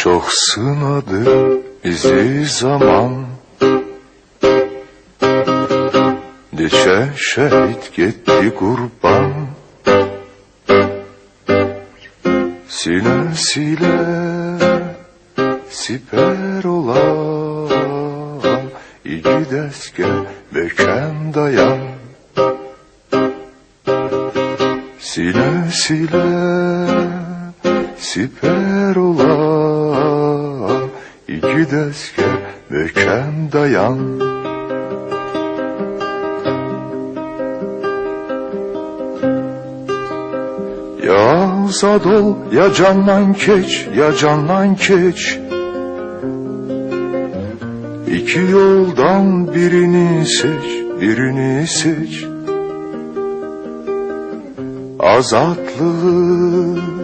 Çok sınadı bizi zaman, Neçe şehit gitti kurban. Sinesiyle siper olan İki deske beken dayan. Sinesiyle siper olan İki deske beken dayan. Ya azad ol, ya candan keç, ya candan keç. İki yoldan birini seç, birini seç. Azatlığı